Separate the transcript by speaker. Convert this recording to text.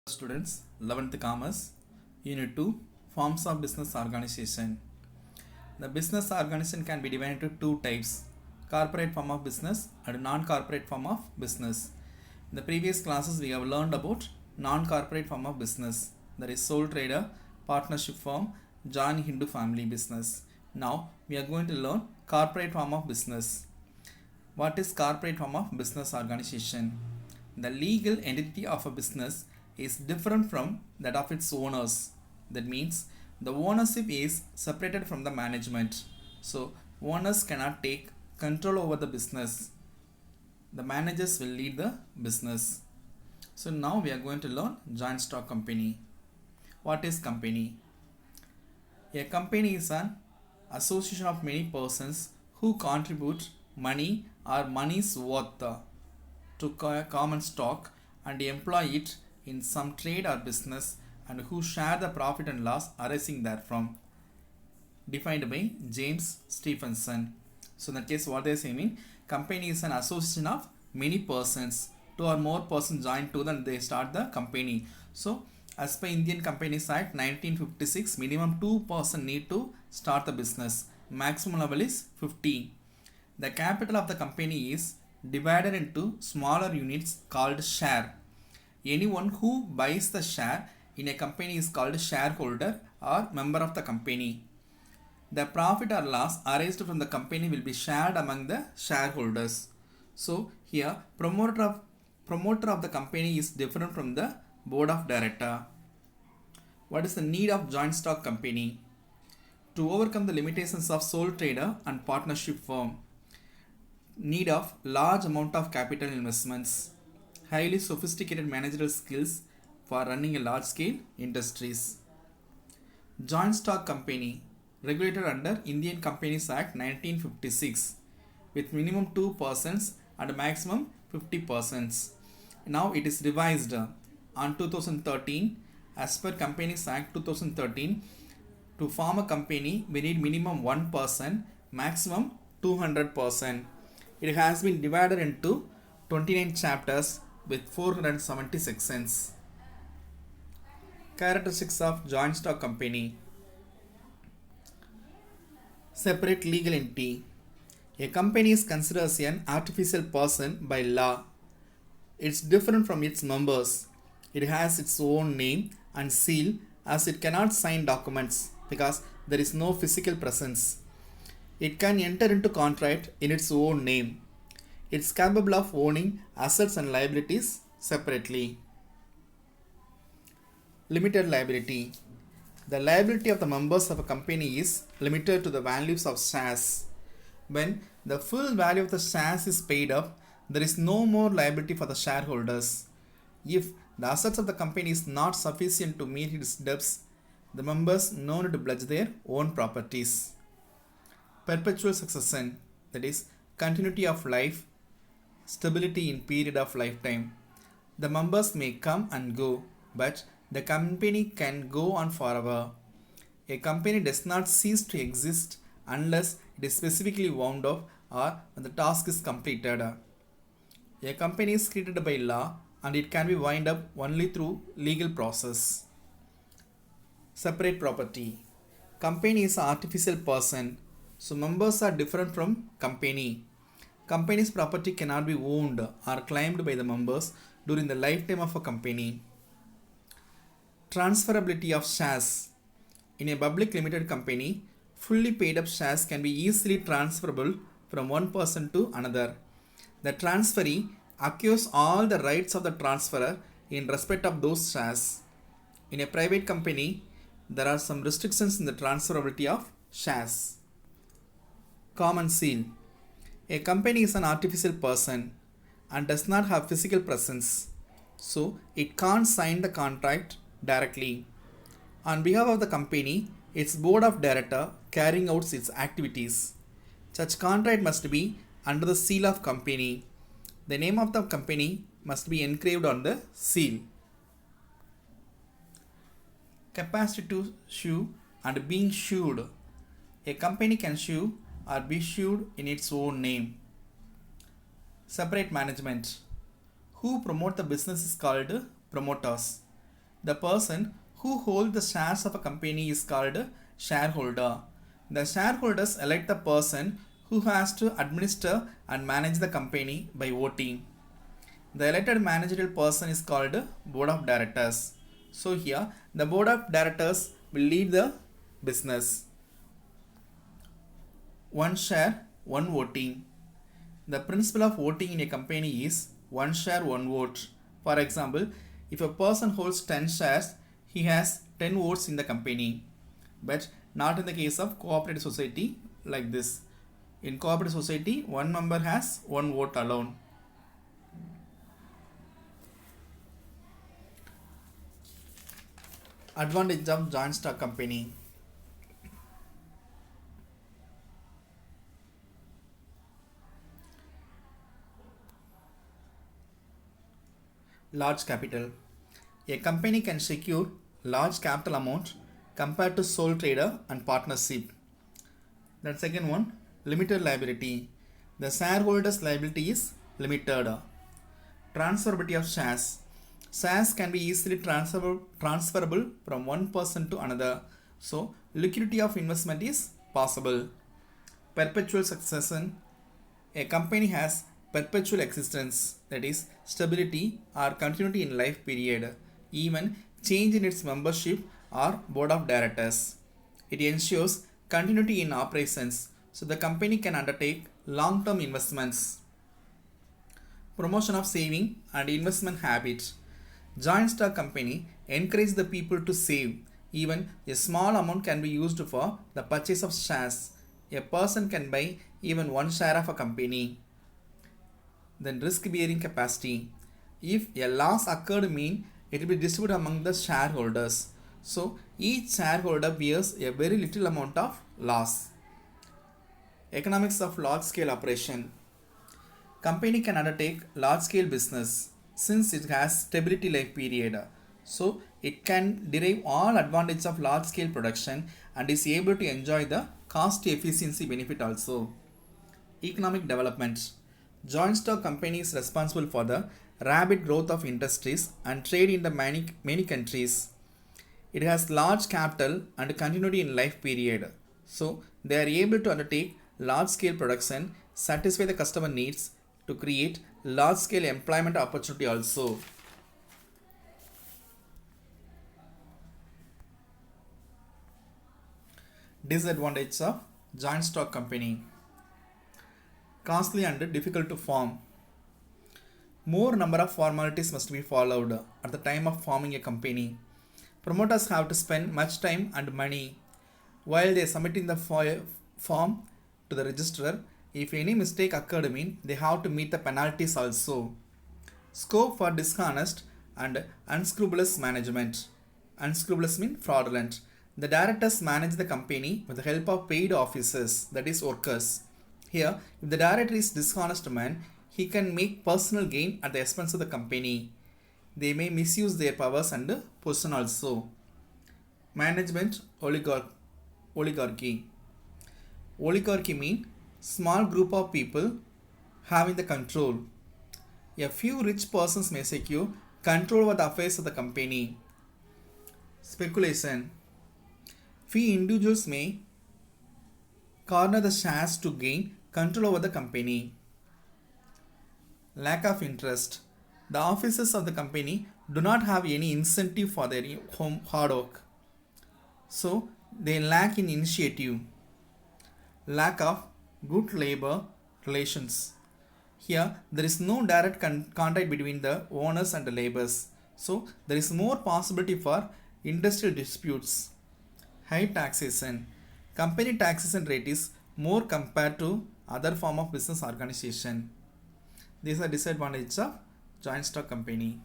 Speaker 1: Students, 11th Commerce, Unit 2, Forms of Business Organization. The business organization can be divided into two types, corporate form of business and non-corporate form of business. In the previous classes, we have learned about non-corporate form of business, that is sole trader, partnership firm, joint Hindu family business. Now, we are going to learn corporate form of business. What is corporate form of business organization? The legal entity of a business is different from that of its owners. That means the ownership is separated from the management. So owners cannot take control over the business. The managers will lead the business. So now we are going to learn joint stock company. What is company? A company is an association of many persons who contribute money or money's worth to common stock and employ it in some trade or business and who share the profit and loss arising therefrom. Defined by James Stephenson. So in that case, what they say mean, company is an association of many persons. Two or more persons join together and they start the company. So as per Indian Companies Act 1956, minimum 2 persons need to start the business. Maximum level is 50. The capital of the company is divided into smaller units called share. Anyone who buys the share in a company is called shareholder or member of the company. The profit or loss arised from the company will be shared among the shareholders. So here promoter of the company is different from the board of director. What is the need of joint stock company? To overcome the limitations of sole trader and partnership firm. Need of large amount of capital investments. Highly sophisticated managerial skills for running a large scale industries. Joint stock company regulated under Indian Companies Act 1956 with minimum 2 persons and maximum 50 persons. Now it is revised on 2013 as per Companies Act 2013. To form a company we need minimum 1 person, maximum 200 person. It has been divided into 29 chapters with 470 sections. Characteristics of joint stock company. Separate legal entity. A company is considered as an artificial person by law. It's different from its members. It has its own name and seal as it cannot sign documents because there is no physical presence. It can enter into contract in its own name. It's capable of owning assets and liabilities separately. Limited liability. The liability of the members of a company is limited to the values of shares. When the full value of the shares is paid up, there is no more liability for the shareholders. If the assets of the company is not sufficient to meet its debts, the members no need to pledge their own properties. Perpetual succession, that is continuity of life, stability in period of lifetime. The members may come and go, but the company can go on forever. A company does not cease to exist unless it is specifically wound up or when the task is completed. A company is created by law and it can be wound up only through legal process. Separate property. Company is an artificial person, so members are different from company. Company's property cannot be owned or claimed by the members during the lifetime of a company. Transferability of shares. In a public limited company, fully paid up shares can be easily transferable from one person to another. The transferee acquires all the rights of the transferor in respect of those shares. In a private company, there are some restrictions in the transferability of shares. Common seal. A company is an artificial person and does not have physical presence, so it can't sign the contract directly. On behalf of the company, its board of directors carrying out its activities. Such contract must be under the seal of company. The name of the company must be engraved on the seal. Capacity to sue and being sued. A company can sue or be sued in its own name. Separate management. Who promote the business is called promoters. The person who holds the shares of a company is called shareholder. The shareholders elect the person who has to administer and manage the company by voting. The elected managerial person is called board of directors. So here the board of directors will lead the business. One share, one voting. The principle of voting in a company is one share, one vote. For example, if a person holds 10 shares, he has 10 votes in the company. But not in the case of cooperative society like this. In cooperative society, one member has one vote alone. Advantage of joint stock company. Large capital. A company can secure large capital amount compared to sole trader and partnership. The second one, limited liability. The shareholders' liability is limited. Transferability of shares. Shares can be easily transferable from one person to another. So, liquidity of investment is possible. Perpetual succession. A company has perpetual existence, that is, stability or continuity in life period, even change in its membership or board of directors. It ensures continuity in operations, so the company can undertake long-term investments. Promotion of saving and investment habits. Joint stock company encourage the people to save. Even a small amount can be used for the purchase of shares. A person can buy even one share of a company. Then risk bearing capacity. If a loss occurred, mean it will be distributed among the shareholders. So each shareholder bears a very little amount of loss. Economics of large scale operation. Company can undertake large scale business since it has stability life period. So it can derive all advantage of large scale production and is able to enjoy the cost efficiency benefit also. Economic development. Joint stock company is responsible for the rapid growth of industries and trade in the many countries. It has large capital and continuity in life period. So they are able to undertake large scale production, satisfy the customer needs to create large scale employment opportunity also. Disadvantage of joint stock company. Costly and difficult to form. More number of formalities must be followed at the time of forming a company. Promoters have to spend much time and money while they are submitting the form to the registrar. If any mistake occurred, mean they have to meet the penalties also. Scope for dishonest and unscrupulous management. Unscrupulous mean fraudulent. The directors manage the company with the help of paid officers, that is workers. Here, if the director is dishonest man, he can make personal gain at the expense of the company. They may misuse their powers and position also. Management oligarchy. Oligarchy means small group of people having the control. A few rich persons may secure control over the affairs of the company. Speculation. Few individuals may corner the shares to gain control over the company. Lack of interest. The officers of the company do not have any incentive for their hard work. So they lack in initiative. Lack of good labor relations. Here there is no direct contact between the owners and the laborers. So there is more possibility for industrial disputes. High taxation. Company taxation rate is more compared to other form of business organization. These are disadvantages of joint stock company.